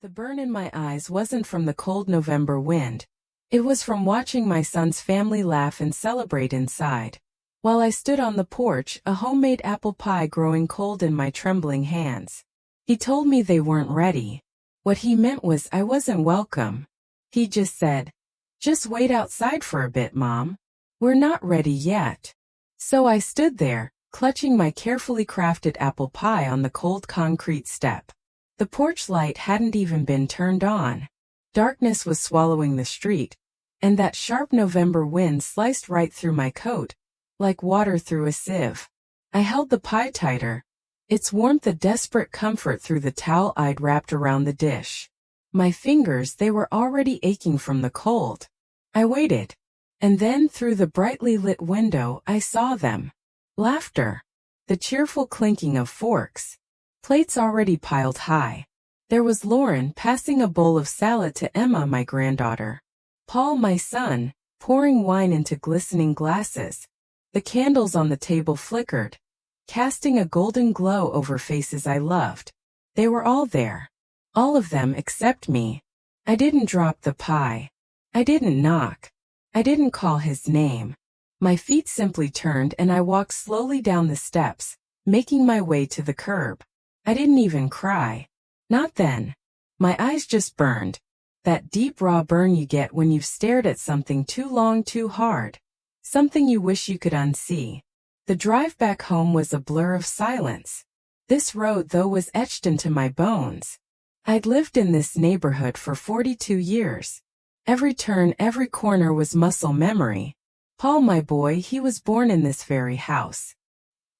The burn in my eyes wasn't from the cold November wind. It was from watching my son's family laugh and celebrate inside. While I stood on the porch, a homemade apple pie growing cold in my trembling hands. He told me they weren't ready. What he meant was I wasn't welcome. He just said, "Just wait outside for a bit, Mom. We're not ready yet." So I stood there, clutching my carefully crafted apple pie on the cold concrete step. The porch light hadn't even been turned on. Darkness was swallowing the street, and that sharp November wind sliced right through my coat, like water through a sieve. I held the pie tighter, its warmth a desperate comfort through the towel I'd wrapped around the dish. My fingers, they were already aching from the cold. I waited, and then through the brightly lit window I saw them. Laughter. The cheerful clinking of forks. Plates already piled high. There was Lauren passing a bowl of salad to Emma, my granddaughter. Paul, my son, pouring wine into glistening glasses. The candles on the table flickered, casting a golden glow over faces I loved. They were all there. All of them except me. I didn't drop the pie. I didn't knock. I didn't call his name. My feet simply turned and I walked slowly down the steps, making my way to the curb. I didn't even cry. Not then. My eyes just burned. That deep raw burn you get when you've stared at something too long, too hard. Something you wish you could unsee. The drive back home was a blur of silence. This road, though, was etched into my bones. I'd lived in this neighborhood for 42 years. Every turn, every corner was muscle memory. Paul, my boy, he was born in this very house.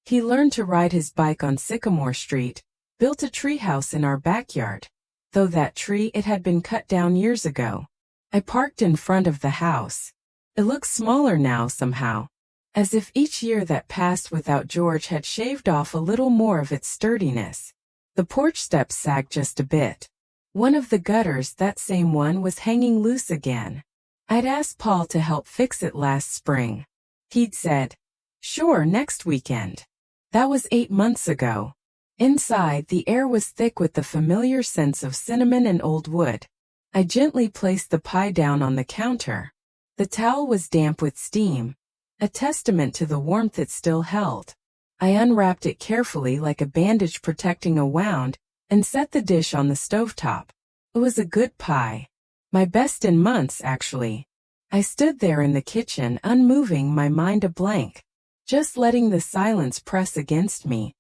He learned to ride his bike on Sycamore Street, built a treehouse in our backyard. Though that tree, it had been cut down years ago. I parked in front of the house. It looks smaller now somehow, as if each year that passed without George had shaved off a little more of its sturdiness. The porch steps sagged just a bit. One of the gutters, that same one, was hanging loose again. I'd asked Paul to help fix it last spring. He'd said, "Sure, next weekend." That was 8 months ago. Inside, the air was thick with the familiar scents of cinnamon and old wood. I gently placed the pie down on the counter. The towel was damp with steam, a testament to the warmth it still held. I unwrapped it carefully like a bandage protecting a wound, and set the dish on the stovetop. It was a good pie. My best in months, actually. I stood there in the kitchen, unmoving, my mind a blank, just letting the silence press against me,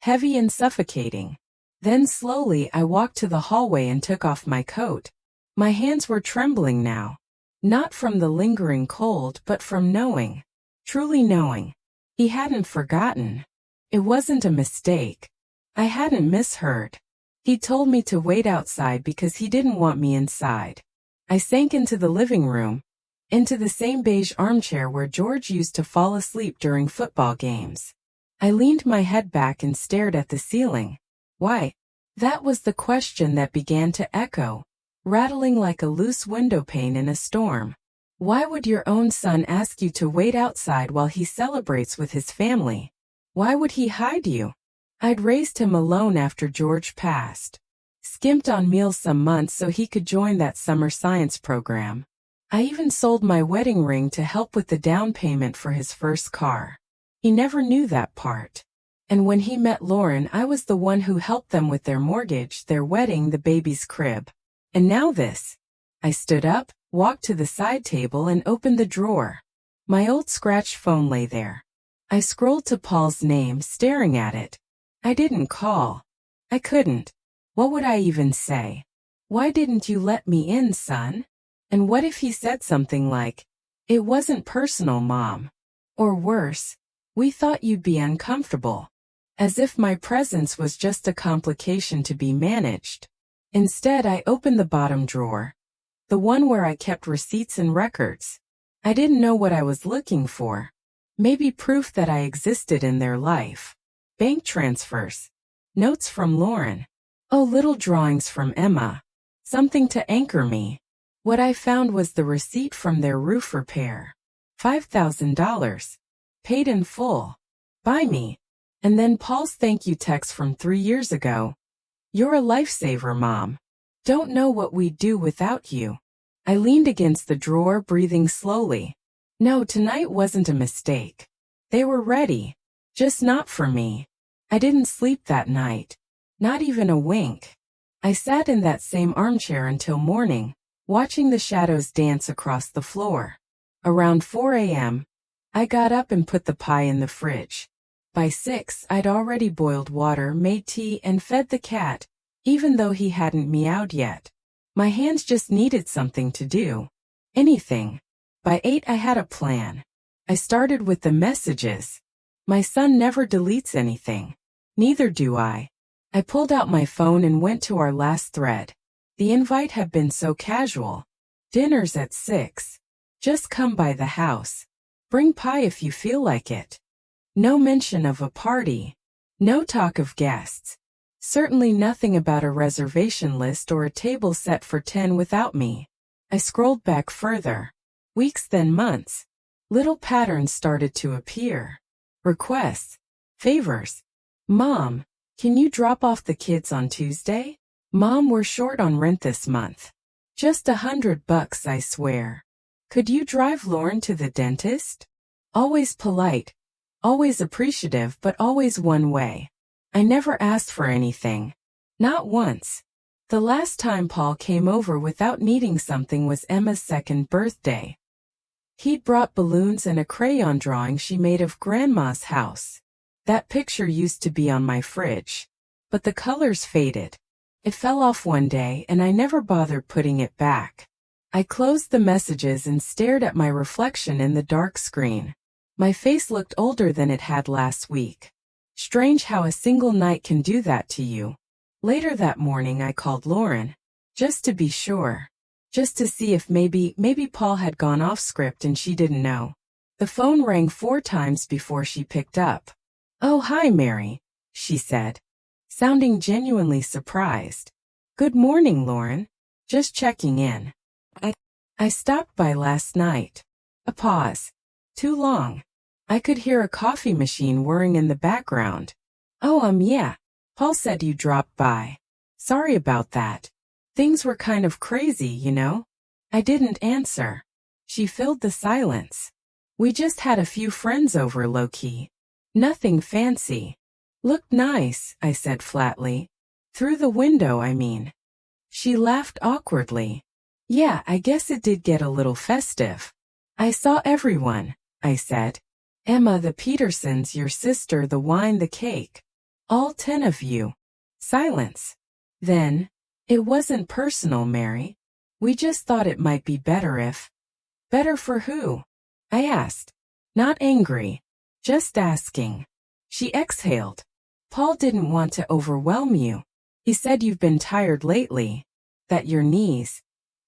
heavy and suffocating. Then slowly I walked to the hallway and took off my coat. My hands were trembling now. Not from the lingering cold, but from knowing. Truly knowing. He hadn't forgotten. It wasn't a mistake. I hadn't misheard. He told me to wait outside because he didn't want me inside. I sank into the living room, into the same beige armchair where George used to fall asleep during football games. I leaned my head back and stared at the ceiling. Why? That was the question that began to echo, rattling like a loose window pane in a storm. Why would your own son ask you to wait outside while he celebrates with his family? Why would he hide you? I'd raised him alone after George passed. Skimped on meals some months so he could join that summer science program. I even sold my wedding ring to help with the down payment for his first car. He never knew that part. And when he met Lauren, I was the one who helped them with their mortgage, their wedding, the baby's crib. And now this. I stood up, walked to the side table and opened the drawer. My old scratched phone lay there. I scrolled to Paul's name, staring at it. I didn't call. I couldn't. What would I even say? Why didn't you let me in, son? And what if he said something like, "It wasn't personal, Mom." Or worse, "We thought you'd be uncomfortable." As if my presence was just a complication to be managed. Instead, I opened the bottom drawer. The one where I kept receipts and records. I didn't know what I was looking for. Maybe proof that I existed in their life. Bank transfers. Notes from Lauren. Oh, little drawings from Emma. Something to anchor me. What I found was the receipt from their roof repair. $5,000. Paid in full. By me. And then Paul's thank you text from 3 years ago. "You're a lifesaver, Mom. Don't know what we'd do without you. I leaned against the drawer, breathing slowly. No, tonight wasn't a mistake. They were ready. Just not for me. I didn't sleep that night. Not even a wink. I sat in that same armchair until morning, watching the shadows dance across the floor. Around 4 a.m., I got up and put the pie in the fridge. By 6, I'd already boiled water, made tea, and fed the cat, even though he hadn't meowed yet. My hands just needed something to do. Anything. By 8, I had a plan. I started with the messages. My son never deletes anything. Neither do I. I pulled out my phone and went to our last thread. The invite had been so casual. Dinner's at 6. Just come by the house. Bring pie if you feel like it. No mention of a party. No talk of guests. Certainly nothing about a reservation list or a table set for 10 without me. I scrolled back further. Weeks, then months. Little patterns started to appear. Requests. Favors. Mom, can you drop off the kids on Tuesday? Mom, we're short on rent this month. Just $100, I swear. Could you drive Lauren to the dentist? Always polite. Always appreciative, but always one way. I never asked for anything. Not once. The last time Paul came over without needing something was Emma's 2nd birthday. He'd brought balloons and a crayon drawing she made of Grandma's house. That picture used to be on my fridge. But the colors faded. It fell off one day and I never bothered putting it back. I closed the messages and stared at my reflection in the dark screen. My face looked older than it had last week. Strange how a single night can do that to you. Later that morning I called Lauren. Just to be sure. Just to see if maybe Paul had gone off script and she didn't know. The phone rang 4 times before she picked up. Oh, hi, Mary, she said, sounding genuinely surprised. Good morning, Lauren. Just checking in. I stopped by last night. A pause. Too long. I could hear a coffee machine whirring in the background. Oh, yeah. Paul said you dropped by. Sorry about that. Things were kind of crazy, you know? I didn't answer. She filled the silence. We just had a few friends over low-key. Nothing fancy. Looked nice, I said flatly. Through the window, I mean. She laughed awkwardly. Yeah, I guess it did get a little festive. I saw everyone, I said. Emma, the Petersons, your sister, the wine, the cake. All 10 of you. Silence. Then, it wasn't personal, Mary. We just thought it might be better if... Better for who? I asked. Not angry. Just asking. She exhaled. Paul didn't want to overwhelm you. He said you've been tired lately. That your knees...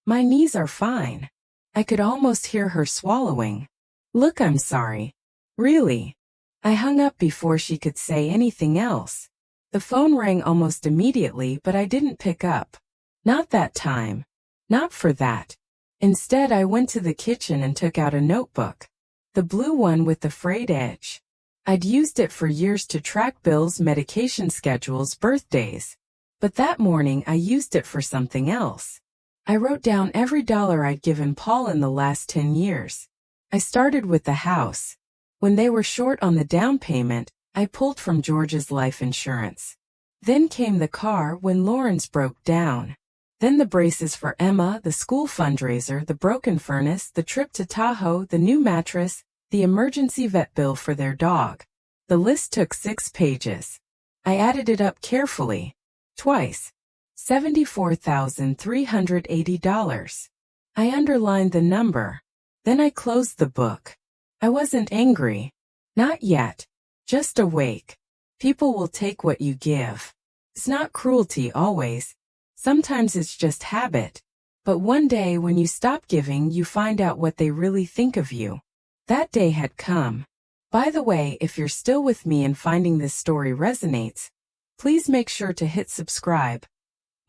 My knees are fine. I could almost hear her swallowing. Look, I'm sorry. Really. I hung up before she could say anything else. The phone rang almost immediately, but I didn't pick up. Not that time. Not for that. Instead, I went to the kitchen and took out a notebook. The blue one with the frayed edge. I'd used it for years to track bills, medication schedules, birthdays. But that morning I used it for something else. I wrote down every dollar I'd given Paul in the last 10 years. I started with the house. When they were short on the down payment, I pulled from George's life insurance. Then came the car when Lauren's broke down. Then the braces for Emma, the school fundraiser, the broken furnace, the trip to Tahoe, the new mattress, the emergency vet bill for their dog. The list took 6 pages. I added it up carefully. Twice. $74,380. I underlined the number. Then I closed the book. I wasn't angry. Not yet. Just awake. People will take what you give. It's not cruelty always. Sometimes it's just habit. But one day when you stop giving, you find out what they really think of you. That day had come. By the way, if you're still with me and finding this story resonates, please make sure to hit subscribe.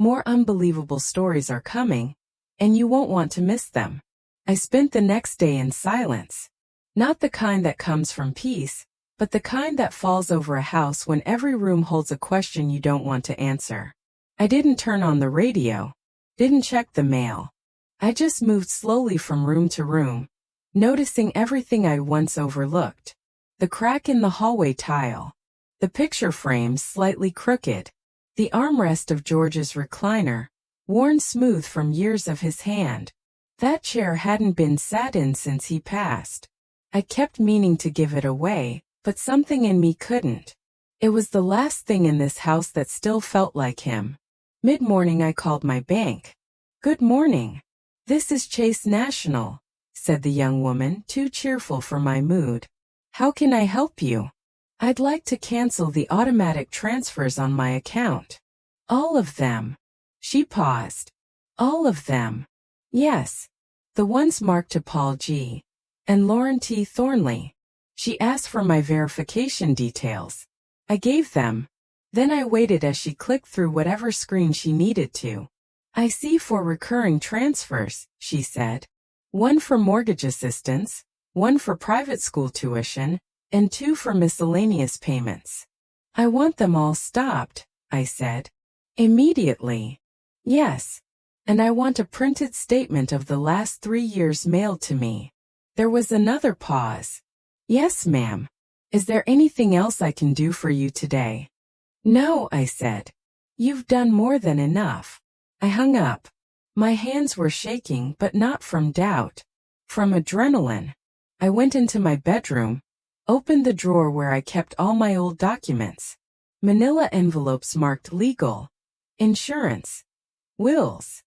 More unbelievable stories are coming, and you won't want to miss them. I spent the next day in silence. Not the kind that comes from peace, but the kind that falls over a house when every room holds a question you don't want to answer. I didn't turn on the radio. Didn't check the mail. I just moved slowly from room to room, noticing everything I'd once overlooked. The crack in the hallway tile. The picture frame slightly crooked. The armrest of George's recliner, worn smooth from years of his hand. That chair hadn't been sat in since he passed. I kept meaning to give it away, but something in me couldn't. It was the last thing in this house that still felt like him. Mid-morning I called my bank. "Good morning. This is Chase National," said the young woman, too cheerful for my mood. "How can I help you?" "I'd like to cancel the automatic transfers on my account." "All of them?" She paused. "All of them?" "Yes. The ones marked to Paul G. and Lauren T. Thornley." She asked for my verification details. I gave them. Then I waited as she clicked through whatever screen she needed to. "I see 4 recurring transfers," she said. 1 for mortgage assistance, 1 for private school tuition, and 2 for miscellaneous payments. "I want them all stopped," I said. "Immediately." "Yes. And I want a printed statement of the last 3 years mailed to me." There was another pause. "Yes, ma'am. Is there anything else I can do for you today?" "No," I said. "You've done more than enough." I hung up. My hands were shaking, but not from doubt. From adrenaline. I went into my bedroom, opened the drawer where I kept all my old documents. Manila envelopes marked legal. Insurance. Wills.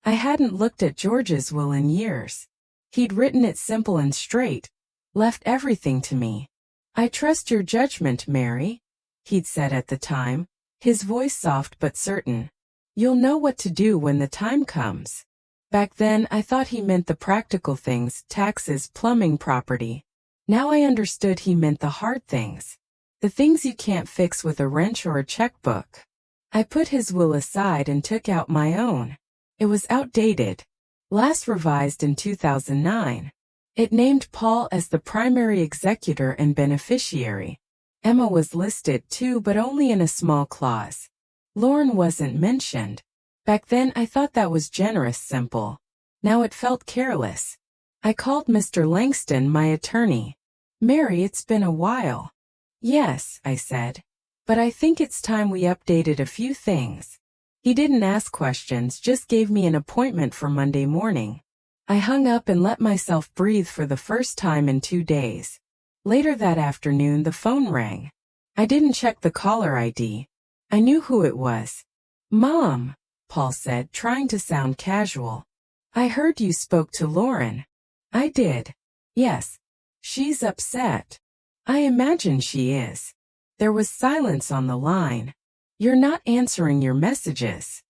I hadn't looked at George's will in years. He'd written it simple and straight. Left everything to me. "I trust your judgment, Mary," he'd said at the time, his voice soft but certain. "You'll know what to do when the time comes." Back then I thought he meant the practical things, taxes, plumbing, property. Now I understood he meant the hard things. The things you can't fix with a wrench or a checkbook. I put his will aside and took out my own. It was outdated. Last revised in 2009. It named Paul as the primary executor and beneficiary. Emma was listed too, but only in a small clause. Lauren wasn't mentioned. Back then I thought that was generous, simple. Now it felt careless. I called Mr. Langston, my attorney. "Mary, it's been a while." "Yes," I said. "But I think it's time we updated a few things." He didn't ask questions, just gave me an appointment for Monday morning. I hung up and let myself breathe for the first time in 2 days. Later that afternoon the phone rang. I didn't check the caller ID. I knew who it was. "Mom," Paul said, trying to sound casual. "I heard you spoke to Lauren." "I did." "Yes. She's upset." "I imagine she is." There was silence on the line. "You're not answering your messages."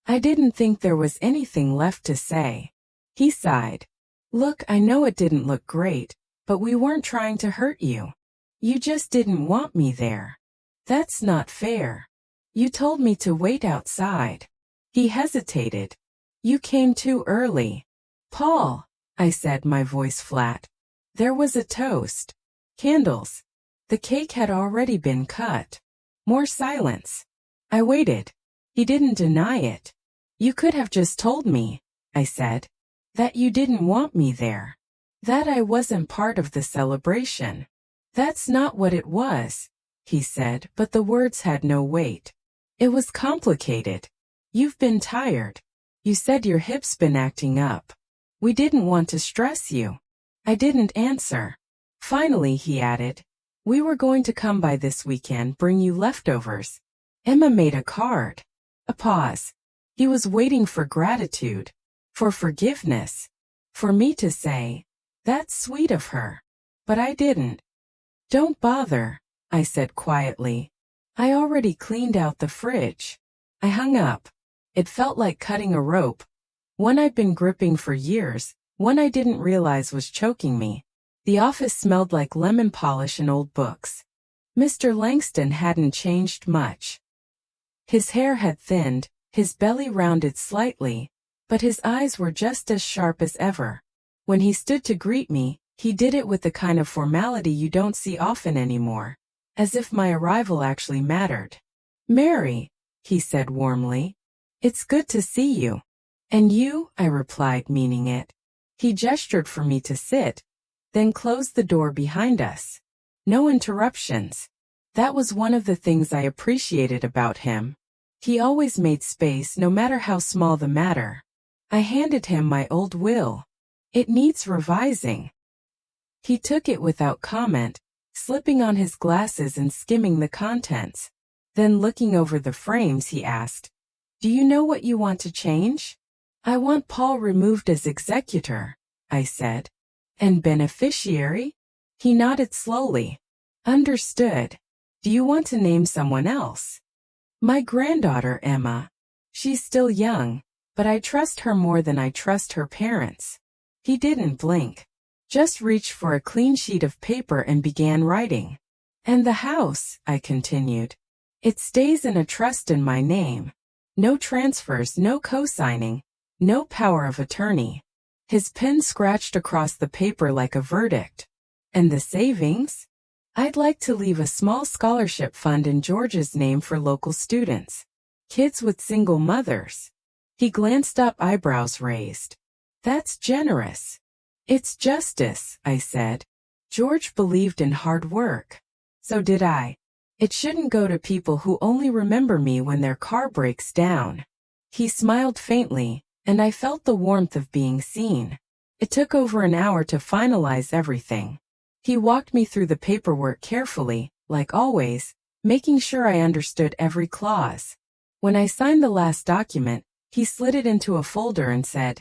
I didn't think there was anything left to say. He sighed. "Look, I know it didn't look great, but we weren't trying to hurt you. You just didn't want me there." "That's not fair. You told me to wait outside." He hesitated. "You came too early." "Paul," I said, my voice flat. There was a toast. Candles. The cake had already been cut. More silence. I waited. He didn't deny it. "You could have just told me," I said, "that you didn't want me there. That I wasn't part of the celebration." "That's not what it was," he said, but the words had no weight. "It was complicated. You've been tired. You said your hip's been acting up. We didn't want to stress you." I didn't answer. Finally he added, "We were going to come by this weekend, bring you leftovers. Emma made a card." A pause. He was waiting for gratitude. For forgiveness. For me to say, "That's sweet of her." But I didn't. "Don't bother," I said quietly. "I already cleaned out the fridge." I hung up. It felt like cutting a rope. One I'd been gripping for years, one I didn't realize was choking me. The office smelled like lemon polish and old books. Mr. Langston hadn't changed much. His hair had thinned, his belly rounded slightly, but his eyes were just as sharp as ever. When he stood to greet me, he did it with the kind of formality you don't see often anymore, as if my arrival actually mattered. "Mary," he said warmly, "it's good to see you." And you, I replied, meaning it. He gestured for me to sit, then closed the door behind us. No interruptions. That was one of the things I appreciated about him. He always made space no matter how small the matter. I handed him my old will. It needs revising. He took it without comment, slipping on his glasses and skimming the contents. Then looking over the frames, he asked, "Do you know what you want to change?" "I want Paul removed as executor," I said. "And beneficiary?" He nodded slowly. "Understood. Do you want to name someone else?" "My granddaughter, Emma. She's still young, but I trust her more than I trust her parents." He didn't blink. Just reached for a clean sheet of paper and began writing. "And the house," I continued. "It stays in a trust in my name. No transfers, no co-signing, no power of attorney." His pen scratched across the paper like a verdict. "And the savings?" "I'd like to leave a small scholarship fund in George's name for local students. Kids with single mothers." He glanced up, eyebrows raised. "That's generous." "It's justice," I said. "George believed in hard work. So did I. It shouldn't go to people who only remember me when their car breaks down." He smiled faintly, and I felt the warmth of being seen. It took over an hour to finalize everything. He walked me through the paperwork carefully, like always, making sure I understood every clause. When I signed the last document, he slid it into a folder and said,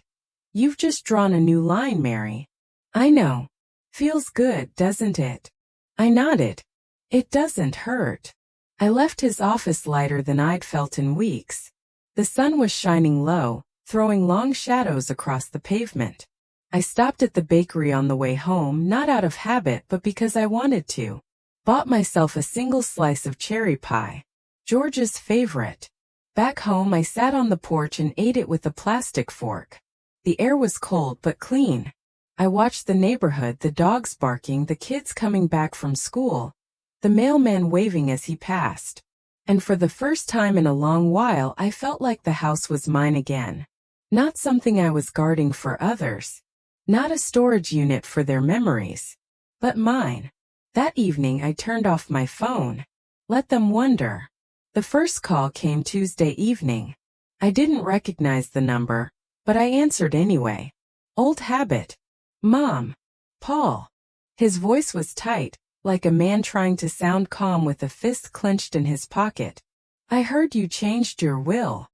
"You've just drawn a new line, Mary." "I know. Feels good, doesn't it?" I nodded. "It doesn't hurt." I left his office lighter than I'd felt in weeks. The sun was shining low, throwing long shadows across the pavement. I stopped at the bakery on the way home, not out of habit but because I wanted to. Bought myself a single slice of cherry pie, George's favorite. Back home I sat on the porch and ate it with a plastic fork. The air was cold but clean. I watched the neighborhood, the dogs barking, the kids coming back from school, the mailman waving as he passed. And for the first time in a long while I felt like the house was mine again. Not something I was guarding for others. Not a storage unit for their memories. But mine. That evening I turned off my phone. Let them wonder. The first call came Tuesday evening. I didn't recognize the number, but I answered anyway. Old habit. "Mom. Paul." His voice was tight, like a man trying to sound calm with a fist clenched in his pocket. "I heard you changed your will."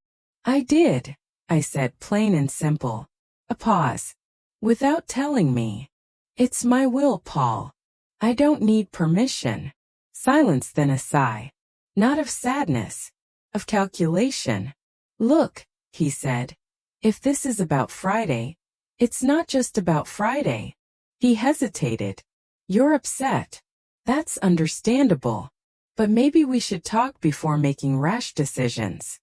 "I did," I said, plain and simple. A pause. "Without telling me." "It's my will, Paul. I don't need permission." Silence, then a sigh. Not of sadness. Of calculation. "Look," he said. "If this is about Friday, it's not just about Friday." He hesitated. "You're upset. That's understandable. But maybe we should talk before making rash decisions."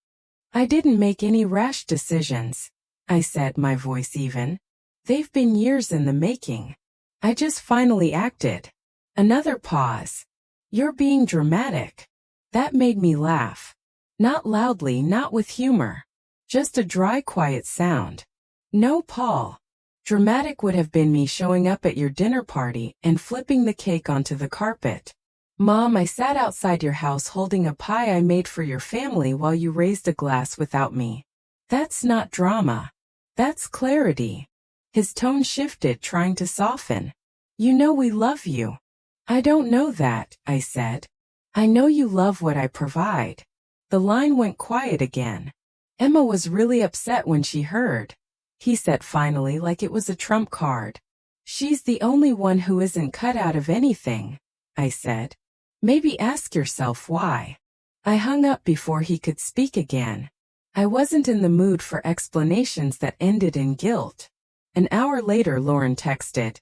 "I didn't make any rash decisions," I said, my voice even. "They've been years in the making. I just finally acted." Another pause. "You're being dramatic." That made me laugh. Not loudly, not with humor. Just a dry, quiet sound. "No, Paul. Dramatic would have been me showing up at your dinner party and flipping the cake onto the carpet. Mom, I sat outside your house holding a pie I made for your family while you raised a glass without me. That's not drama. That's clarity." His tone shifted, trying to soften. "You know we love you." "I don't know that," I said. "I know you love what I provide." The line went quiet again. "Emma was really upset when she heard," he said finally, like it was a trump card. "She's the only one who isn't cut out of anything," I said. "Maybe ask yourself why." I hung up before he could speak again. I wasn't in the mood for explanations that ended in guilt. An hour later Lauren texted,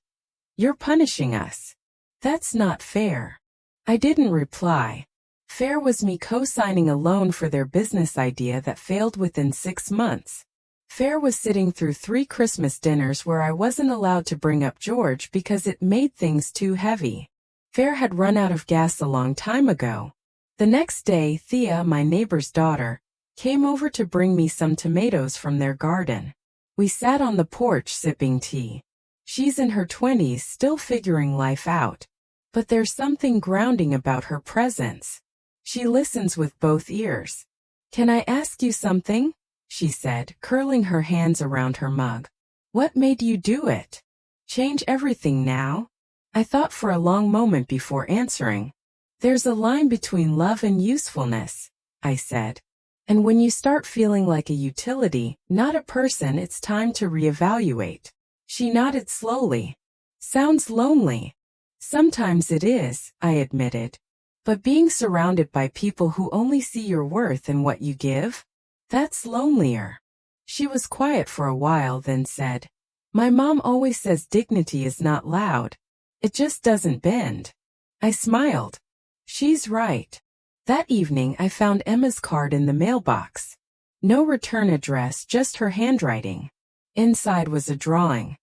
"You're punishing us. That's not fair." I didn't reply. Fair was me co-signing a loan for their business idea that failed within 6 months. Fair was sitting through 3 Christmas dinners where I wasn't allowed to bring up George because it made things too heavy. Fair had run out of gas a long time ago. The next day, Thea, my neighbor's daughter, came over to bring me some tomatoes from their garden. We sat on the porch sipping tea. She's in her 20s, still figuring life out. But there's something grounding about her presence. She listens with both ears. "Can I ask you something?" she said, curling her hands around her mug. "What made you do it? Change everything now?" I thought for a long moment before answering. "There's a line between love and usefulness," I said. "And when you start feeling like a utility, not a person, it's time to reevaluate." She nodded slowly. "Sounds lonely." "Sometimes it is," I admitted. "But being surrounded by people who only see your worth and what you give? That's lonelier." She was quiet for a while, then said, "My mom always says dignity is not loud. It just doesn't bend." I smiled. She's right. That evening I found Emma's card in the mailbox. No return address, just her handwriting. Inside was a drawing.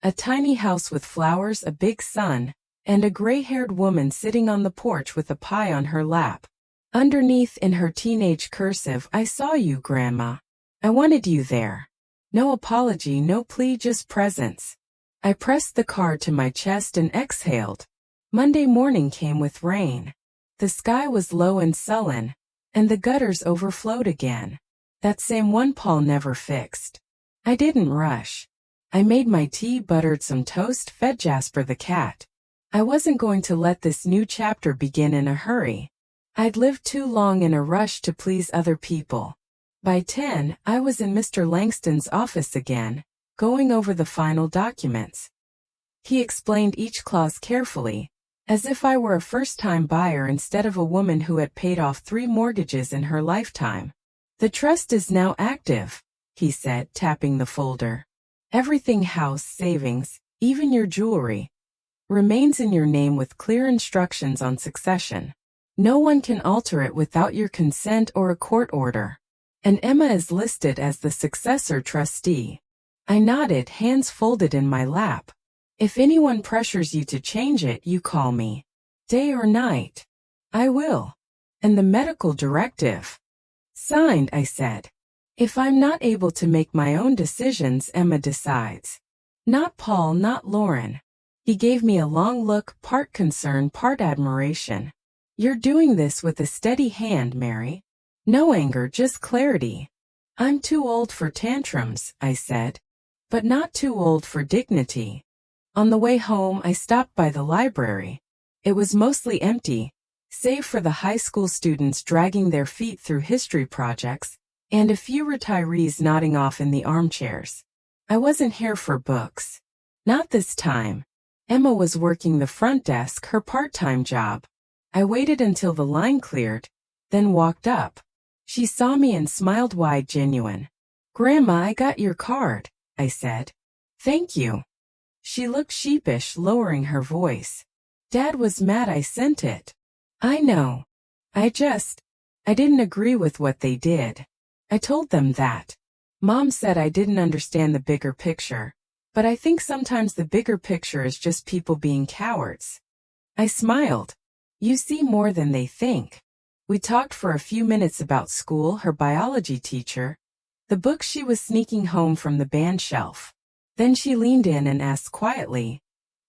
A tiny house with flowers, a big sun, and a gray-haired woman sitting on the porch with a pie on her lap. Underneath, in her teenage cursive, "I saw you, Grandma. I wanted you there." No apology, no plea, just presence. I pressed the card to my chest and exhaled. Monday morning came with rain. The sky was low and sullen, and the gutters overflowed again. That same one Paul never fixed. I didn't rush. I made my tea, buttered some toast, fed Jasper the cat. I wasn't going to let this new chapter begin in a hurry. I'd lived too long in a rush to please other people. By 10, I was in Mr. Langston's office again, going over the final documents. He explained each clause carefully, as if I were a first-time buyer instead of a woman who had paid off 3 mortgages in her lifetime. "The trust is now active," he said, tapping the folder. "Everything, house, savings, even your jewelry, remains in your name with clear instructions on succession. No one can alter it without your consent or a court order. And Emma is listed as the successor trustee." I nodded, hands folded in my lap. "If anyone pressures you to change it, you call me. Day or night." "I will." "And the medical directive?" "Signed," I said. "If I'm not able to make my own decisions, Emma decides. Not Paul, not Lauren." He gave me a long look, part concern, part admiration. "You're doing this with a steady hand, Mary. No anger, just clarity." "I'm too old for tantrums," I said, "but not too old for dignity." On the way home, I stopped by the library. It was mostly empty, save for the high school students dragging their feet through history projects, and a few retirees nodding off in the armchairs. I wasn't here for books. Not this time. Emma was working the front desk, her part-time job. I waited until the line cleared, then walked up. She saw me and smiled wide, genuine. "Grandma, I got your card," I said. "Thank you." She looked sheepish, lowering her voice. "Dad was mad I sent it." "I know. I didn't agree with what they did." I told them that. Mom said I didn't understand the bigger picture, but I think sometimes the bigger picture is just people being cowards. I smiled. "You see more than they think." We talked for a few minutes about school, her biology teacher, the book she was sneaking home from the band shelf. Then she leaned in and asked quietly,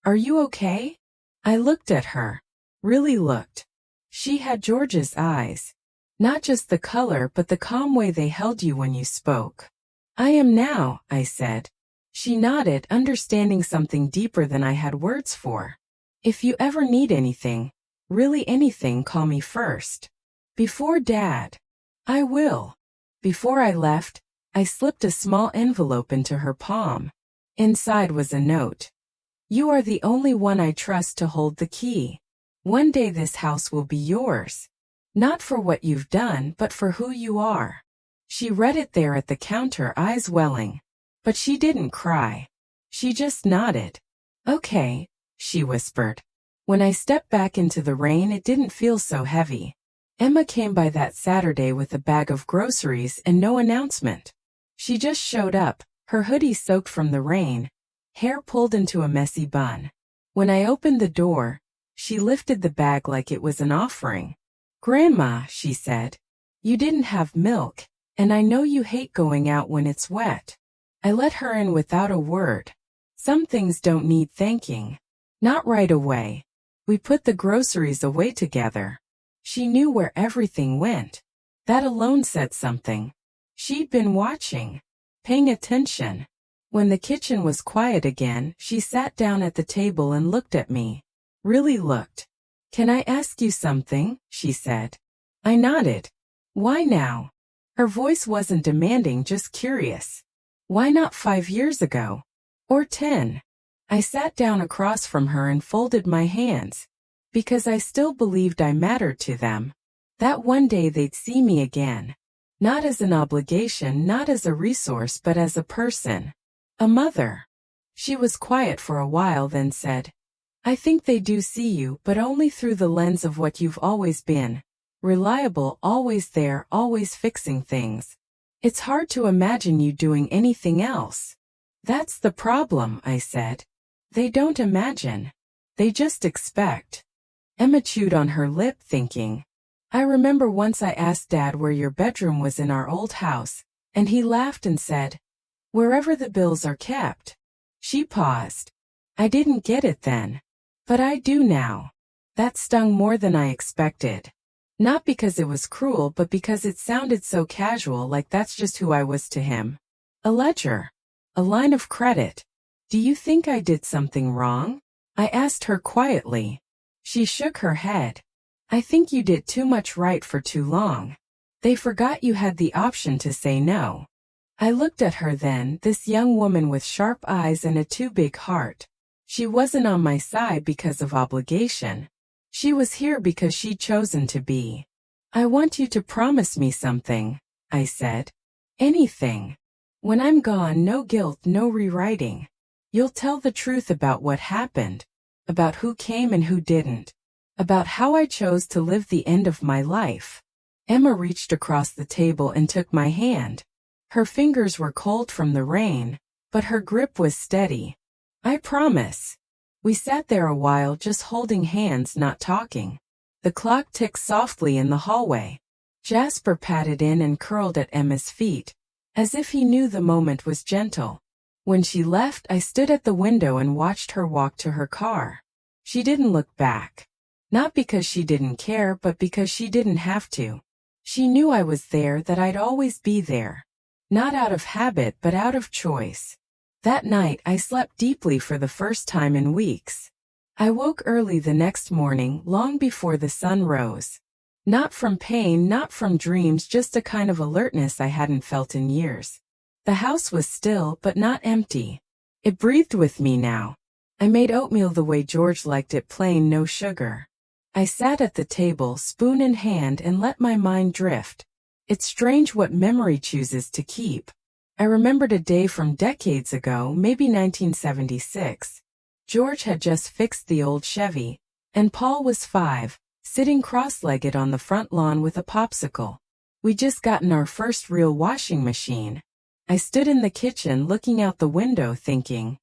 "Are you okay?" I looked at her. Really looked. She had George's eyes. Not just the color, but the calm way they held you when you spoke. "I am now," I said. She nodded, understanding something deeper than I had words for. "If you ever need anything, really anything, call me first." "Before Dad." "I will." Before I left, I slipped a small envelope into her palm. Inside was a note. "You are the only one I trust to hold the key. One day this house will be yours. Not for what you've done, but for who you are." She read it there at the counter, eyes welling. But she didn't cry. She just nodded. "Okay," she whispered. When I stepped back into the rain, it didn't feel so heavy. Emma came by that Saturday with a bag of groceries and no announcement. She just showed up, her hoodie soaked from the rain, hair pulled into a messy bun. When I opened the door, she lifted the bag like it was an offering. "Grandma," she said, "you didn't have milk. And I know you hate going out when it's wet. I let her in without a word. Some things don't need thanking. Not right away. We put the groceries away together. She knew where everything went. That alone said something. She'd been watching, paying attention. When the kitchen was quiet again, she sat down at the table and looked at me. Really looked. "Can I ask you something?" she said. I nodded. "Why now?" Her voice wasn't demanding, just curious. "Why not 5 years ago? Or 10? I sat down across from her and folded my hands. Because I still believed I mattered to them. That one day they'd see me again. Not as an obligation, not as a resource, but as a person. A mother. She was quiet for a while, then said, "I think they do see you, but only through the lens of what you've always been. Reliable, always there, always fixing things. It's hard to imagine you doing anything else." "That's the problem," I said. "They don't imagine. They just expect." Emma chewed on her lip, thinking. "I remember once I asked Dad where your bedroom was in our old house, and he laughed and said, 'Wherever the bills are kept.'" She paused. I didn't get it then. But I do now. That stung more than I expected. Not because it was cruel, but because it sounded so casual, like that's just who I was to him. A ledger. A line of credit. "Do you think I did something wrong?" I asked her quietly. She shook her head. "I think you did too much right for too long. They forgot you had the option to say no." I looked at her then, this young woman with sharp eyes and a too big heart. She wasn't on my side because of obligation. She was here because she'd chosen to be. "I want you to promise me something," I said. "Anything. When I'm gone, no guilt, no rewriting. You'll tell the truth about what happened, about who came and who didn't, about how I chose to live the end of my life." Emma reached across the table and took my hand. Her fingers were cold from the rain, but her grip was steady. "I promise." We sat there a while, just holding hands, not talking. The clock ticked softly in the hallway. Jasper patted in and curled at Emma's feet, as if he knew the moment was gentle. When she left, I stood at the window and watched her walk to her car. She didn't look back. Not because she didn't care, but because she didn't have to. She knew I was there, that I'd always be there. Not out of habit, but out of choice. That night, I slept deeply for the first time in weeks. I woke early the next morning, long before the sun rose. Not from pain, not from dreams, just a kind of alertness I hadn't felt in years. The house was still, but not empty. It breathed with me now. I made oatmeal the way George liked it, plain, no sugar. I sat at the table, spoon in hand, and let my mind drift. It's strange what memory chooses to keep. I remembered a day from decades ago, maybe 1976. George had just fixed the old Chevy, and Paul was 5, sitting cross-legged on the front lawn with a popsicle. We'd just gotten our first real washing machine. I stood in the kitchen looking out the window thinking,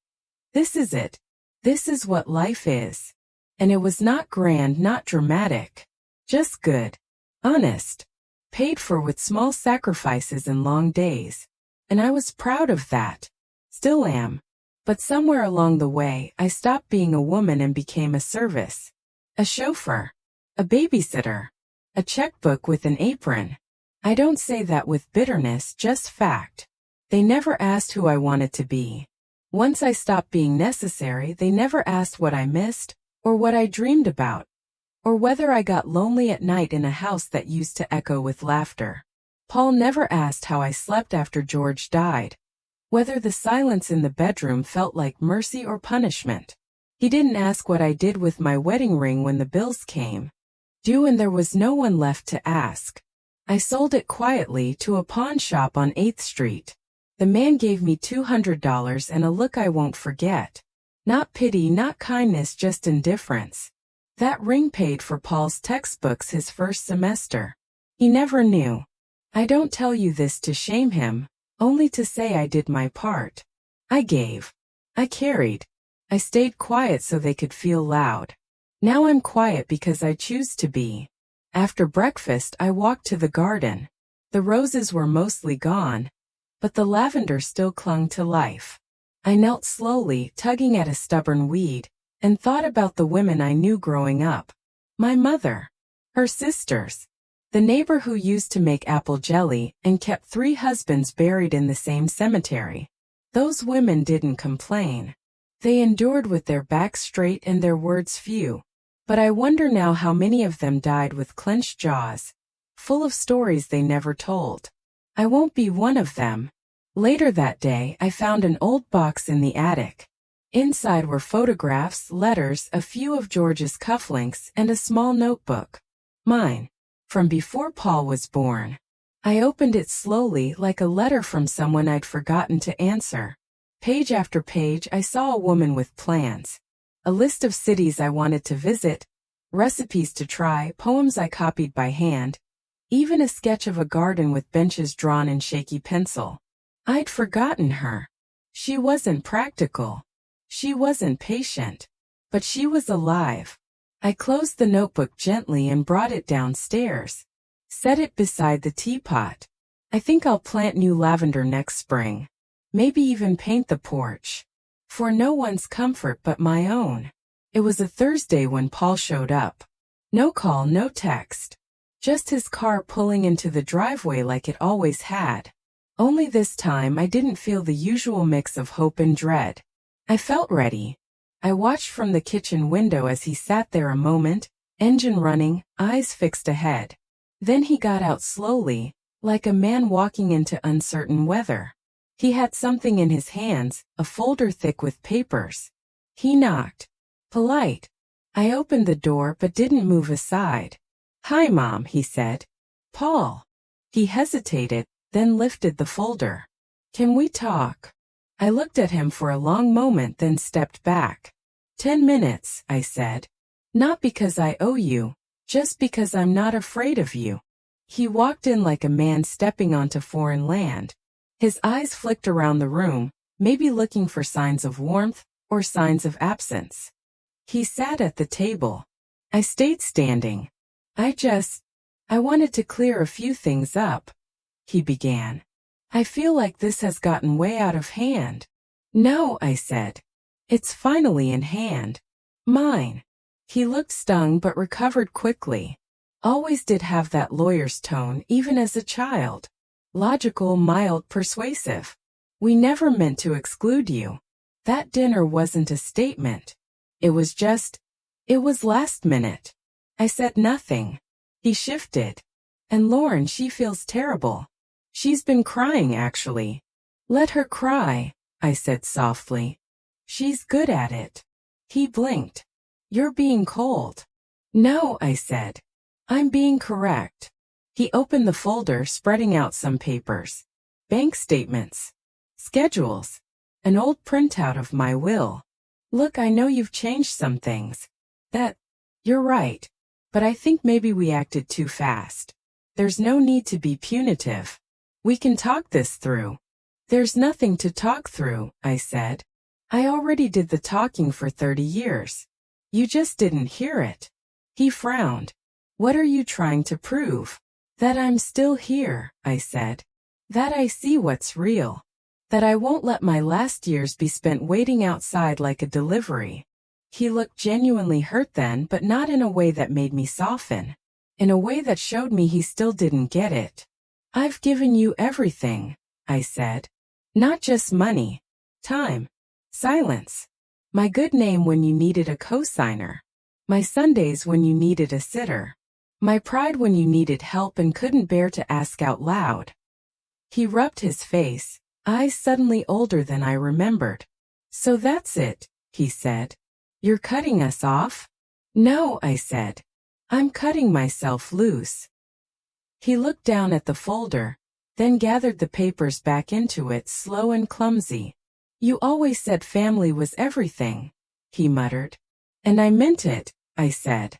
this is it. This is what life is. And it was not grand, not dramatic. Just good. Honest. Paid for with small sacrifices and long days. And I was proud of that. Still am. But somewhere along the way, I stopped being a woman and became a service. A chauffeur. A babysitter. A checkbook with an apron. I don't say that with bitterness, just fact. They never asked who I wanted to be. Once I stopped being necessary, they never asked what I missed, or what I dreamed about, or whether I got lonely at night in a house that used to echo with laughter. Paul never asked how I slept after George died, whether the silence in the bedroom felt like mercy or punishment. He didn't ask what I did with my wedding ring when the bills came due and there was no one left to ask. I sold it quietly to a pawn shop on 8th Street. The man gave me $200 and a look I won't forget. Not pity, not kindness, just indifference. That ring paid for Paul's textbooks his first semester. He never knew. I don't tell you this to shame him, only to say I did my part. I gave. I carried. I stayed quiet so they could feel loud. Now I'm quiet because I choose to be. After breakfast, I walked to the garden. The roses were mostly gone, but the lavender still clung to life. I knelt slowly, tugging at a stubborn weed, and thought about the women I knew growing up. My mother, her sisters, the neighbor who used to make apple jelly and kept 3 husbands buried in the same cemetery. Those women didn't complain. They endured with their backs straight and their words few. But I wonder now how many of them died with clenched jaws, full of stories they never told. I won't be one of them. Later that day, I found an old box in the attic. Inside were photographs, letters, a few of George's cufflinks, and a small notebook. Mine, from before Paul was born. I opened it slowly, like a letter from someone I'd forgotten to answer. Page after page, I saw a woman with plans. A list of cities I wanted to visit, recipes to try, poems I copied by hand, even a sketch of a garden with benches drawn in shaky pencil. I'd forgotten her. She wasn't practical. She wasn't patient. But she was alive. I closed the notebook gently and brought it downstairs. Set it beside the teapot. I think I'll plant new lavender next spring. Maybe even paint the porch. For no one's comfort but my own. It was a Thursday when Paul showed up. No call, no text. Just his car pulling into the driveway like it always had. Only this time I didn't feel the usual mix of hope and dread. I felt ready. I watched from the kitchen window as he sat there a moment, engine running, eyes fixed ahead. Then he got out slowly, like a man walking into uncertain weather. He had something in his hands, a folder thick with papers. He knocked. Polite. I opened the door but didn't move aside. "Hi, Mom," he said. "Paul." He hesitated, then lifted the folder. "Can we talk?" I looked at him for a long moment, then stepped back. 10 minutes, I said. "Not because I owe you, just because I'm not afraid of you." He walked in like a man stepping onto foreign land. His eyes flicked around the room, maybe looking for signs of warmth or signs of absence. He sat at the table. I stayed standing. I wanted to clear a few things up," he began. "I feel like this has gotten way out of hand." "No," I said. "It's finally in hand. Mine." He looked stung but recovered quickly. Always did have that lawyer's tone, even as a child. Logical, mild, persuasive. "We never meant to exclude you. That dinner wasn't a statement. It was last minute." I said nothing. He shifted. "And Lauren, she feels terrible. She's been crying, actually." "Let her cry," I said softly. "She's good at it." He blinked. "You're being cold." "No," I said. "I'm being correct." He opened the folder, spreading out some papers. Bank statements. Schedules. An old printout of my will. "Look, I know you've changed some things. You're right. But I think maybe we acted too fast. There's no need to be punitive. We can talk this through." "There's nothing to talk through," I said. "I already did the talking for 30 years. You just didn't hear it." He frowned. "What are you trying to prove?" "That I'm still here," I said. "That I see what's real. That I won't let my last years be spent waiting outside like a delivery." He looked genuinely hurt then, but not in a way that made me soften. In a way that showed me he still didn't get it. "I've given you everything," I said. "Not just money. Time. Silence. My good name when you needed a co-signer. My Sundays when you needed a sitter. My pride when you needed help and couldn't bear to ask out loud." He rubbed his face, eyes suddenly older than I remembered. "So that's it," he said. "You're cutting us off?" "No," I said. "I'm cutting myself loose." He looked down at the folder, then gathered the papers back into it, slow and clumsy. "You always said family was everything," he muttered. "And I meant it," I said.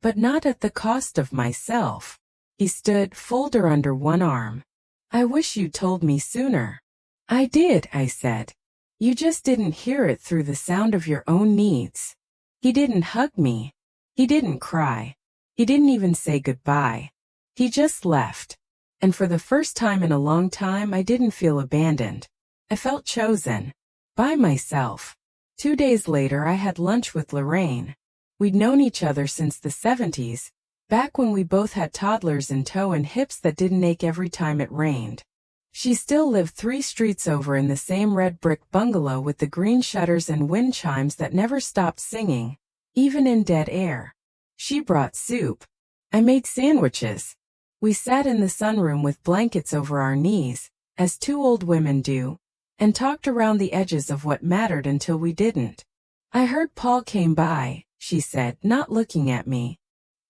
"But not at the cost of myself." He stood, folder under one arm. "I wish you told me sooner." "I did," I said. "You just didn't hear it through the sound of your own needs." He didn't hug me. He didn't cry. He didn't even say goodbye. He just left. And for the first time in a long time, I didn't feel abandoned. I felt chosen. By myself. 2 days later, I had lunch with Lorraine. We'd known each other since the 70s, back when we both had toddlers in tow and hips that didn't ache every time it rained. She still lived 3 streets over in the same red brick bungalow with the green shutters and wind chimes that never stopped singing, even in dead air. She brought soup. I made sandwiches. We sat in the sunroom with blankets over our knees, as 2 old women do, and talked around the edges of what mattered until we didn't. I heard Paul came by, she said, not looking at me.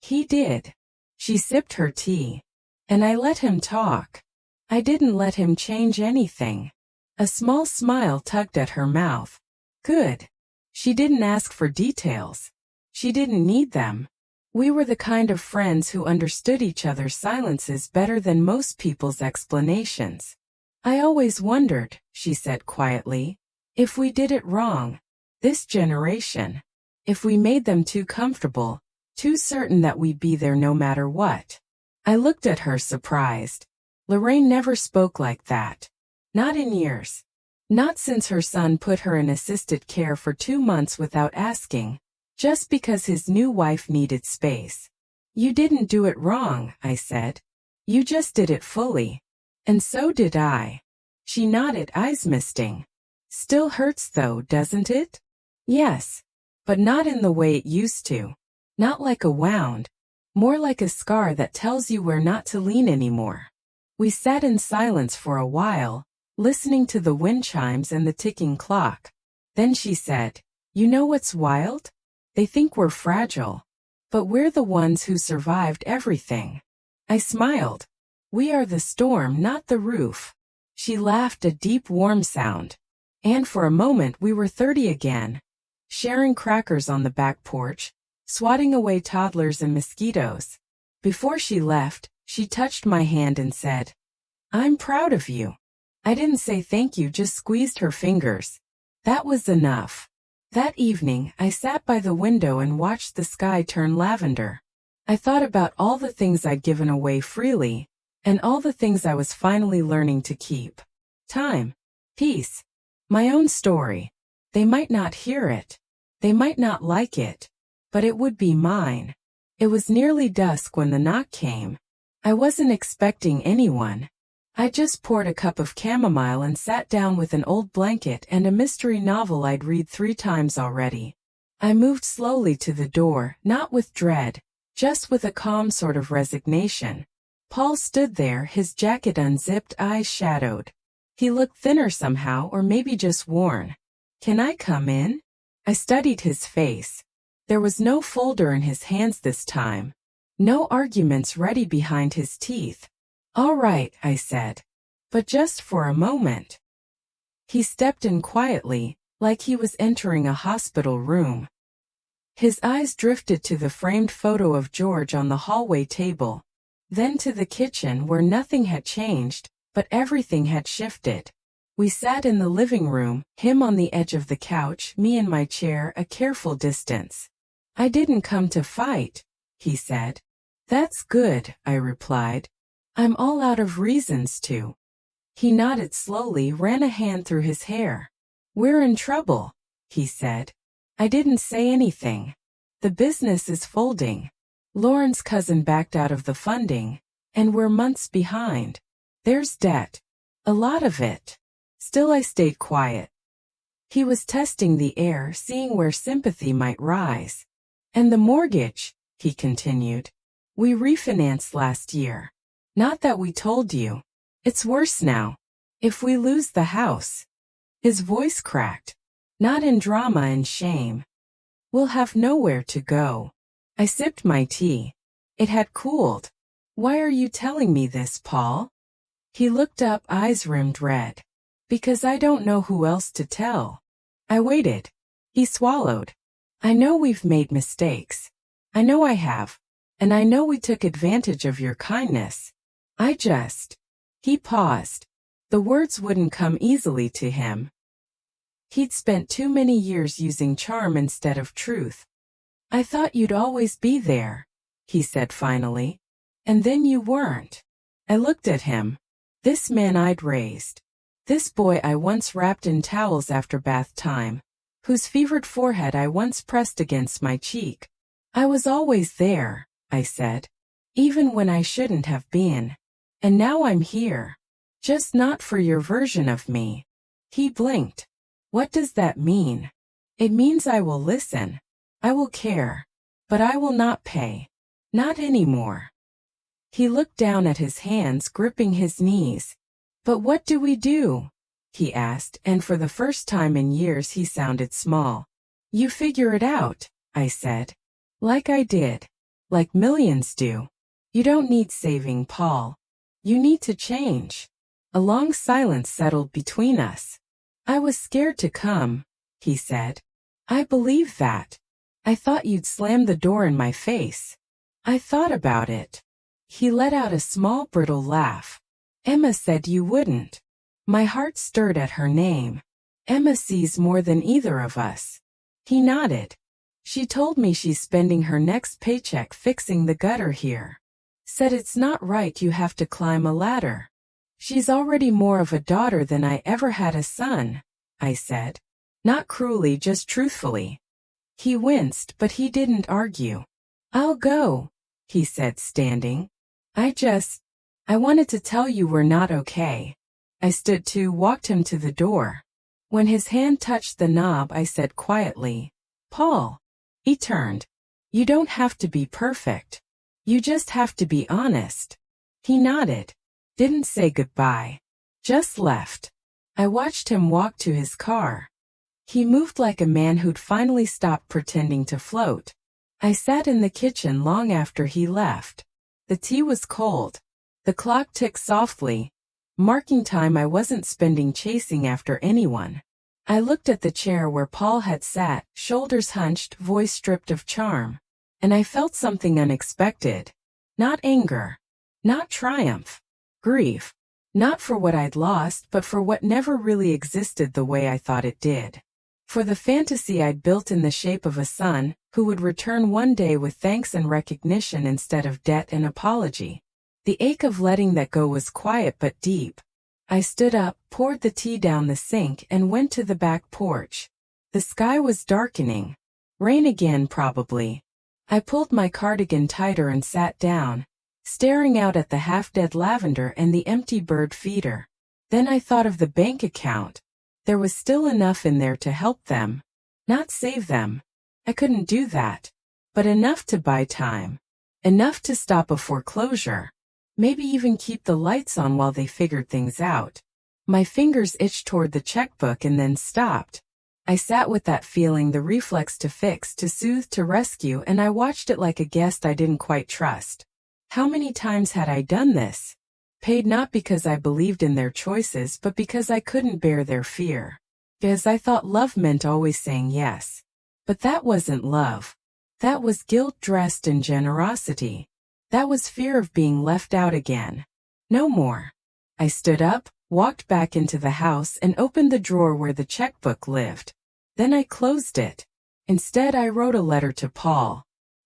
He did. She sipped her tea. And I let him talk. I didn't let him change anything. A small smile tugged at her mouth. Good. She didn't ask for details. She didn't need them. We were the kind of friends who understood each other's silences better than most people's explanations. I always wondered, she said quietly, if we did it wrong. This generation. If we made them too comfortable, too certain that we'd be there no matter what. I looked at her surprised. Lorraine never spoke like that. Not in years. Not since her son put her in assisted care for 2 months without asking, just because his new wife needed space. You didn't do it wrong, I said. You just did it fully. And so did I. She nodded, eyes misting. Still hurts though, doesn't it? Yes. But not in the way it used to. Not like a wound. More like a scar that tells you where not to lean anymore. We sat in silence for a while, listening to the wind chimes and the ticking clock. Then she said, you know what's wild? They think we're fragile. But we're the ones who survived everything. I smiled. We are the storm, not the roof. She laughed, a deep, warm sound. And for a moment we were 30 again. Sharing crackers on the back porch, swatting away toddlers and mosquitoes. Before she left, she touched my hand and said, I'm proud of you. I didn't say thank you, just squeezed her fingers. That was enough. That evening, I sat by the window and watched the sky turn lavender. I thought about all the things I'd given away freely, and all the things I was finally learning to keep. Time. Peace. My own story. They might not hear it. They might not like it. But it would be mine. It was nearly dusk when the knock came. I wasn't expecting anyone. I just poured a cup of chamomile and sat down with an old blanket and a mystery novel I'd read 3 times already. I moved slowly to the door, not with dread, just with a calm sort of resignation. Paul stood there, his jacket unzipped, eyes shadowed. He looked thinner somehow, or maybe just worn. Can I come in? I studied his face. There was no folder in his hands this time. No arguments ready behind his teeth. All right, I said. But just for a moment. He stepped in quietly, like he was entering a hospital room. His eyes drifted to the framed photo of George on the hallway table, then to the kitchen where nothing had changed, but everything had shifted. We sat in the living room, him on the edge of the couch, me in my chair, a careful distance. I didn't come to fight, he said. That's good, I replied. I'm all out of reasons to. He nodded slowly, ran a hand through his hair. We're in trouble, he said. I didn't say anything. The business is folding. Lauren's cousin backed out of the funding, and we're months behind. There's debt. A lot of it. Still I stayed quiet. He was testing the air, seeing where sympathy might rise. And the mortgage, he continued. We refinanced last year. Not that we told you. It's worse now. If we lose the house. His voice cracked. Not in drama and shame. We'll have nowhere to go. I sipped my tea. It had cooled. Why are you telling me this, Paul? He looked up, eyes rimmed red. Because I don't know who else to tell. I waited. He swallowed. I know we've made mistakes. I know I have. And I know we took advantage of your kindness. He paused. The words wouldn't come easily to him. He'd spent too many years using charm instead of truth. I thought you'd always be there, he said finally. And then you weren't. I looked at him. This man I'd raised. This boy I once wrapped in towels after bath time. Whose fevered forehead I once pressed against my cheek. I was always there, I said. Even when I shouldn't have been. And now I'm here. Just not for your version of me. He blinked. What does that mean? It means I will listen. I will care. But I will not pay. Not anymore. He looked down at his hands gripping his knees. But what do we do? He asked, and for the first time in years he sounded small. You figure it out, I said. Like I did. Like millions do. You don't need saving, Paul. You need to change. A long silence settled between us. I was scared to come, he said. I believe that. I thought you'd slam the door in my face. I thought about it. He let out a small brittle laugh. Emma said you wouldn't. My heart stirred at her name. Emma sees more than either of us. He nodded. She told me she's spending her next paycheck fixing the gutter here. Said it's not right you have to climb a ladder. She's already more of a daughter than I ever had a son, I said. Not cruelly, just truthfully. He winced, but he didn't argue. I'll go, he said, standing. I wanted to tell you we're not okay. I stood to, walked him to the door. When his hand touched the knob, I said quietly, Paul. He turned. You don't have to be perfect. You just have to be honest. He nodded. Didn't say goodbye. Just left. I watched him walk to his car. He moved like a man who'd finally stopped pretending to float. I sat in the kitchen long after he left. The tea was cold. The clock ticked softly, marking time I wasn't spending chasing after anyone. I looked at the chair where Paul had sat, shoulders hunched, voice stripped of charm. And I felt something unexpected. Not anger. Not triumph. Grief. Not for what I'd lost, but for what never really existed the way I thought it did. For the fantasy I'd built in the shape of a son, who would return one day with thanks and recognition instead of debt and apology. The ache of letting that go was quiet but deep. I stood up, poured the tea down the sink, and went to the back porch. The sky was darkening. Rain again, probably. I pulled my cardigan tighter and sat down, staring out at the half-dead lavender and the empty bird feeder. Then I thought of the bank account. There was still enough in there to help them. Not save them. I couldn't do that. But enough to buy time. Enough to stop a foreclosure. Maybe even keep the lights on while they figured things out. My fingers itched toward the checkbook and then stopped. I sat with that feeling, the reflex to fix, to soothe, to rescue, and I watched it like a guest I didn't quite trust. How many times had I done this? Paid not because I believed in their choices, but because I couldn't bear their fear. Because I thought love meant always saying yes. But that wasn't love. That was guilt dressed in generosity. That was fear of being left out again. No more. I stood up, walked back into the house, and opened the drawer where the checkbook lived. Then I closed it. Instead, I wrote a letter to Paul.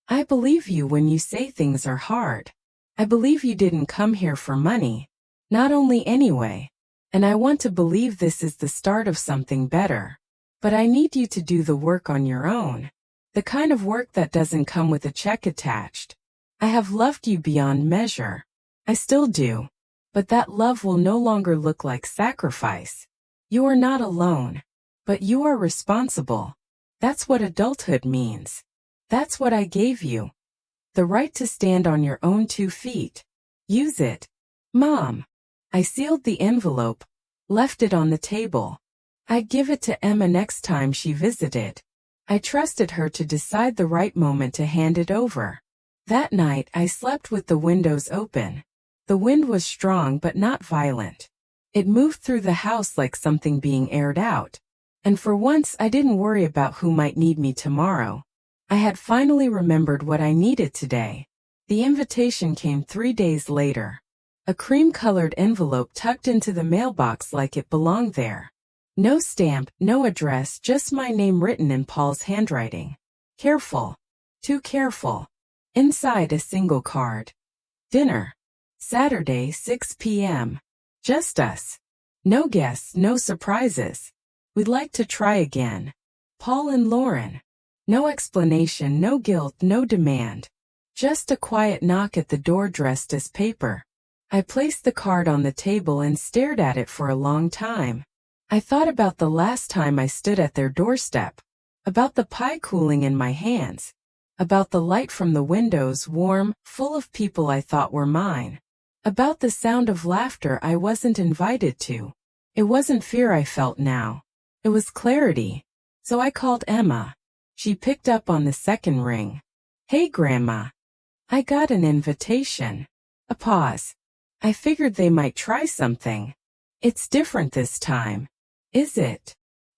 I believe you when you say things are hard. I believe you didn't come here for money. Not only anyway. And I want to believe this is the start of something better. But I need you to do the work on your own. The kind of work that doesn't come with a check attached. I have loved you beyond measure. I still do. But that love will no longer look like sacrifice. You are not alone. But you are responsible. That's what adulthood means. That's what I gave you. The right to stand on your own 2 feet. Use it. Mom. I sealed the envelope, left it on the table. I'd give it to Emma next time she visited. I trusted her to decide the right moment to hand it over. That night I slept with the windows open. The wind was strong but not violent. It moved through the house like something being aired out. And for once I didn't worry about who might need me tomorrow. I had finally remembered what I needed today. The invitation came 3 days later. A cream-colored envelope tucked into the mailbox like it belonged there. No stamp, no address, just my name written in Paul's handwriting. Careful. Too careful. Inside a single card. Dinner. Saturday, 6 p.m. Just us. No guests, no surprises. We'd like to try again. Paul and Lauren. No explanation, no guilt, no demand. Just a quiet knock at the door dressed as paper. I placed the card on the table and stared at it for a long time. I thought about the last time I stood at their doorstep. About the pie cooling in my hands. About the light from the windows, warm, full of people I thought were mine. About the sound of laughter I wasn't invited to. It wasn't fear I felt now. It was clarity. So I called Emma. She picked up on the second ring. Hey, Grandma. I got an invitation. A pause. I figured they might try something. It's different this time. Is it?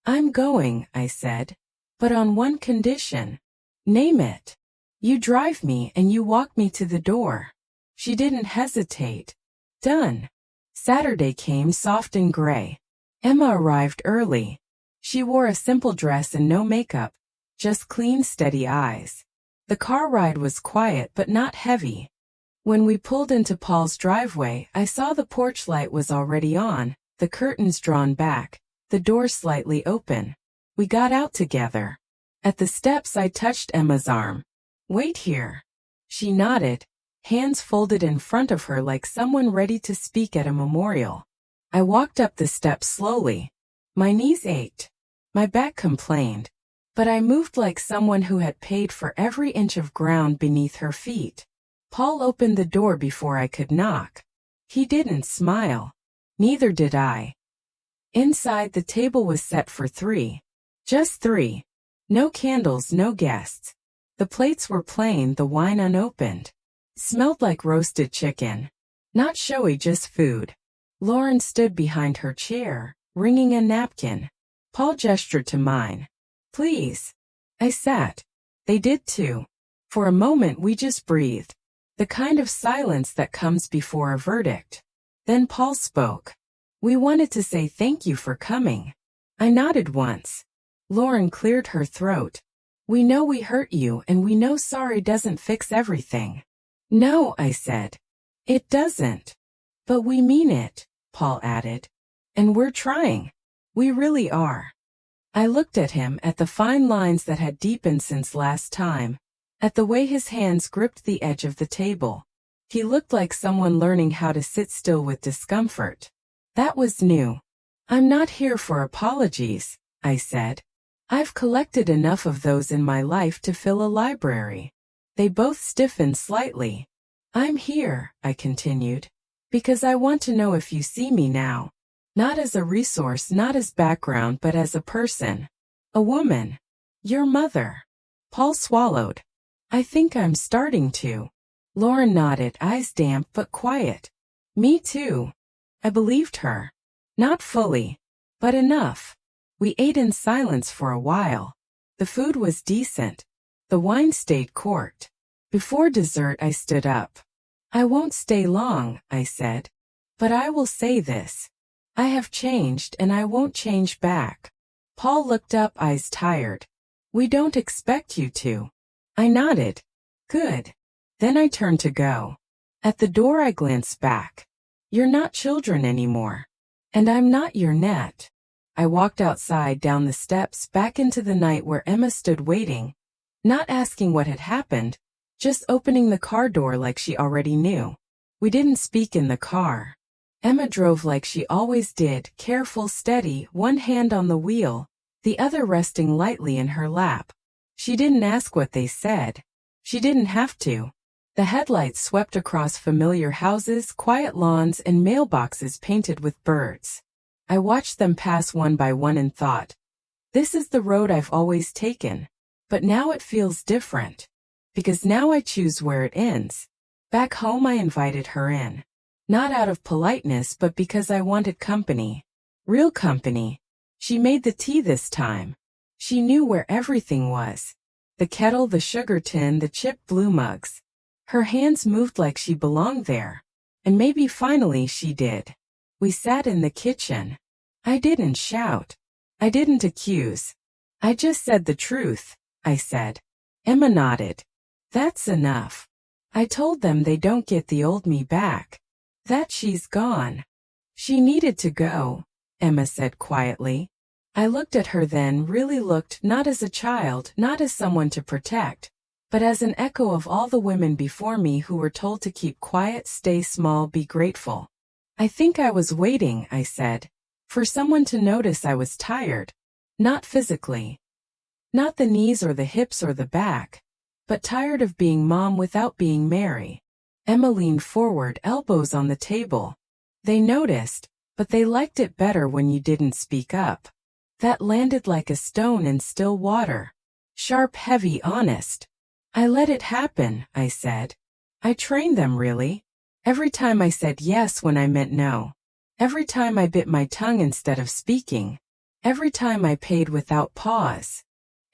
I'm going, I said. But on one condition. Name it. You drive me and you walk me to the door. She didn't hesitate. Done. Saturday came soft and gray. Emma arrived early. She wore a simple dress and no makeup, just clean, steady eyes. The car ride was quiet but not heavy. When we pulled into Paul's driveway, I saw the porch light was already on, the curtains drawn back, the door slightly open. We got out together. At the steps I touched Emma's arm. Wait here. She nodded, hands folded in front of her like someone ready to speak at a memorial. I walked up the steps slowly. My knees ached. My back complained. But I moved like someone who had paid for every inch of ground beneath her feet. Paul opened the door before I could knock. He didn't smile. Neither did I. Inside, the table was set for 3. Just 3. No candles, no guests. The plates were plain, the wine unopened. Smelled like roasted chicken. Not showy, just food. Lauren stood behind her chair, wringing a napkin. Paul gestured to mine. Please. I sat. They did too. For a moment we just breathed. The kind of silence that comes before a verdict. Then Paul spoke. We wanted to say thank you for coming. I nodded once. Lauren cleared her throat. We know we hurt you and we know sorry doesn't fix everything. No, I said. It doesn't. But we mean it, Paul added. And we're trying. We really are. I looked at him, at the fine lines that had deepened since last time, at the way his hands gripped the edge of the table. He looked like someone learning how to sit still with discomfort. That was new. I'm not here for apologies, I said. I've collected enough of those in my life to fill a library. They both stiffened slightly. I'm here, I continued, because I want to know if you see me now. Not as a resource, not as background, but as a person. A woman. Your mother. Paul swallowed. I think I'm starting to. Lauren nodded, eyes damp but quiet. Me too. I believed her. Not fully, but enough. We ate in silence for a while. The food was decent. The wine stayed corked. Before dessert I stood up. I won't stay long, I said. But I will say this. I have changed and I won't change back. Paul looked up, eyes tired. We don't expect you to. I nodded. Good. Then I turned to go. At the door I glanced back. You're not children anymore. And I'm not your net. I walked outside, down the steps, back into the night where Emma stood waiting, not asking what had happened, just opening the car door like she already knew. We didn't speak in the car. Emma drove like she always did, careful, steady, one hand on the wheel, the other resting lightly in her lap. She didn't ask what they said. She didn't have to. The headlights swept across familiar houses, quiet lawns, and mailboxes painted with birds. I watched them pass one by one and thought, this is the road I've always taken. But now it feels different. Because now I choose where it ends. Back home I invited her in. Not out of politeness but because I wanted company. Real company. She made the tea this time. She knew where everything was. The kettle, the sugar tin, the chipped blue mugs. Her hands moved like she belonged there. And maybe finally she did. We sat in the kitchen. I didn't shout. I didn't accuse. I just said the truth, I said. Emma nodded. That's enough. I told them they don't get the old me back. That she's gone. She needed to go, Emma said quietly. I looked at her then, really looked, not as a child, not as someone to protect, but as an echo of all the women before me who were told to keep quiet, stay small, be grateful. I think I was waiting, I said, for someone to notice I was tired. Not physically. Not the knees or the hips or the back, but tired of being mom without being Mary. Emma leaned forward, elbows on the table. They noticed, but they liked it better when you didn't speak up. That landed like a stone in still water. Sharp, heavy, honest. I let it happen, I said. I trained them, really. Every time I said yes when I meant no. Every time I bit my tongue instead of speaking. Every time I paid without pause.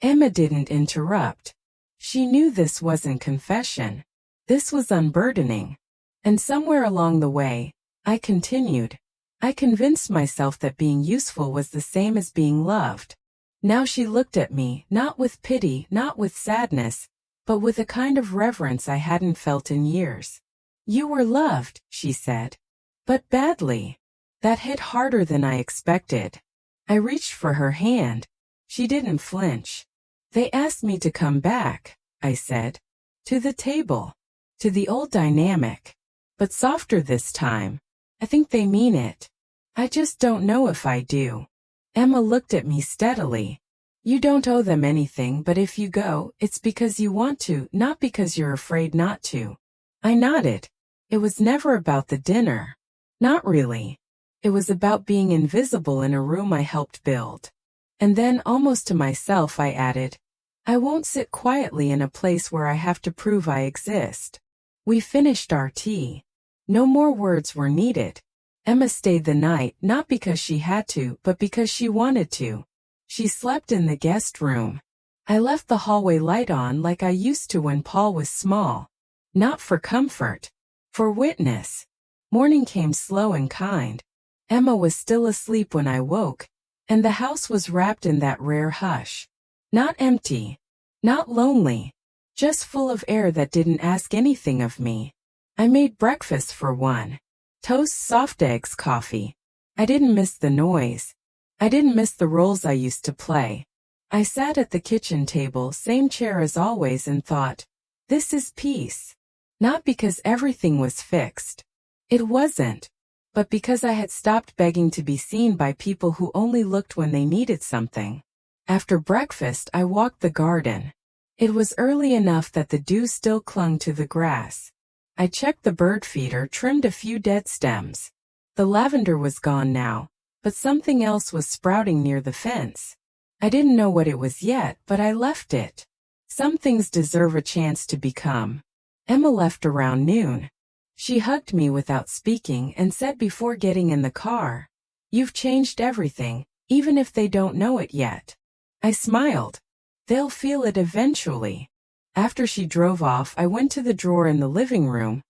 Emma didn't interrupt. She knew this wasn't confession. This was unburdening. And somewhere along the way, I continued. I convinced myself that being useful was the same as being loved. Now she looked at me, not with pity, not with sadness, but with a kind of reverence I hadn't felt in years. You were loved, she said. But badly. That hit harder than I expected. I reached for her hand. She didn't flinch. They asked me to come back, I said. To the table. To the old dynamic. But softer this time. I think they mean it. I just don't know if I do. Emma looked at me steadily. You don't owe them anything, but if you go, it's because you want to, not because you're afraid not to. I nodded. It was never about the dinner. Not really. It was about being invisible in a room I helped build. And then, almost to myself, I added, I won't sit quietly in a place where I have to prove I exist. We finished our tea. No more words were needed. Emma stayed the night, not because she had to, but because she wanted to. She slept in the guest room. I left the hallway light on like I used to when Paul was small. Not for comfort. For witness. Morning came slow and kind. Emma was still asleep when I woke, and the house was wrapped in that rare hush. Not empty. Not lonely. Just full of air that didn't ask anything of me. I made breakfast for one. Toast, soft eggs, coffee. I didn't miss the noise. I didn't miss the roles I used to play. I sat at the kitchen table, same chair as always, and thought, this is peace. Not because everything was fixed. It wasn't. But because I had stopped begging to be seen by people who only looked when they needed something. After breakfast, I walked the garden. It was early enough that the dew still clung to the grass. I checked the bird feeder, trimmed a few dead stems. The lavender was gone now, but something else was sprouting near the fence. I didn't know what it was yet, but I left it. Some things deserve a chance to become. Emma left around noon. She hugged me without speaking and said before getting in the car, "You've changed everything, even if they don't know it yet." I smiled. They'll feel it eventually. After she drove off, I went to the drawer in the living room,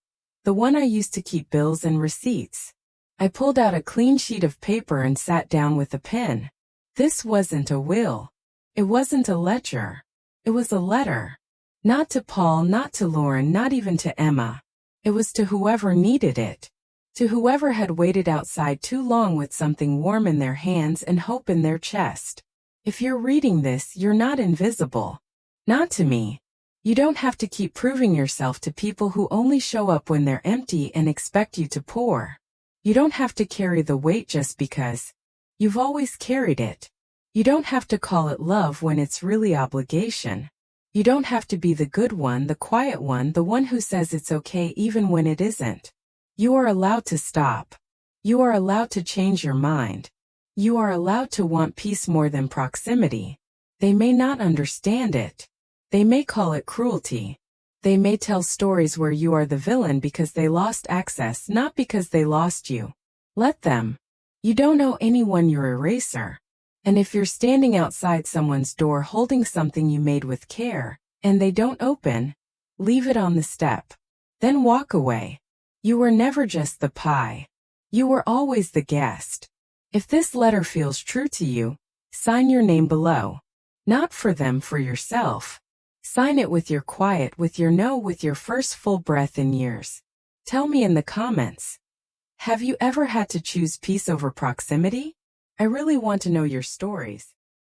the one I used to keep bills and receipts. I pulled out a clean sheet of paper and sat down with a pen. This wasn't a will. It wasn't a ledger. It was a letter. Not to Paul, not to Lauren, not even to Emma. It was to whoever needed it. To whoever had waited outside too long with something warm in their hands and hope in their chest. If you're reading this, you're not invisible. Not to me. You don't have to keep proving yourself to people who only show up when they're empty and expect you to pour. You don't have to carry the weight just because. You've always carried it. You don't have to call it love when it's really obligation. You don't have to be the good one, the quiet one, the one who says it's okay even when it isn't. You are allowed to stop. You are allowed to change your mind. You are allowed to want peace more than proximity. They may not understand it. They may call it cruelty. They may tell stories where you are the villain because they lost access, not because they lost you. Let them. You don't owe anyone your eraser. And if you're standing outside someone's door holding something you made with care, and they don't open, leave it on the step. Then walk away. You were never just the pie. You were always the guest. If this letter feels true to you, sign your name below. Not for them, for yourself. Sign it with your quiet, with your no, with your first full breath in years. Tell me in the comments. Have you ever had to choose peace over proximity? I really want to know your stories.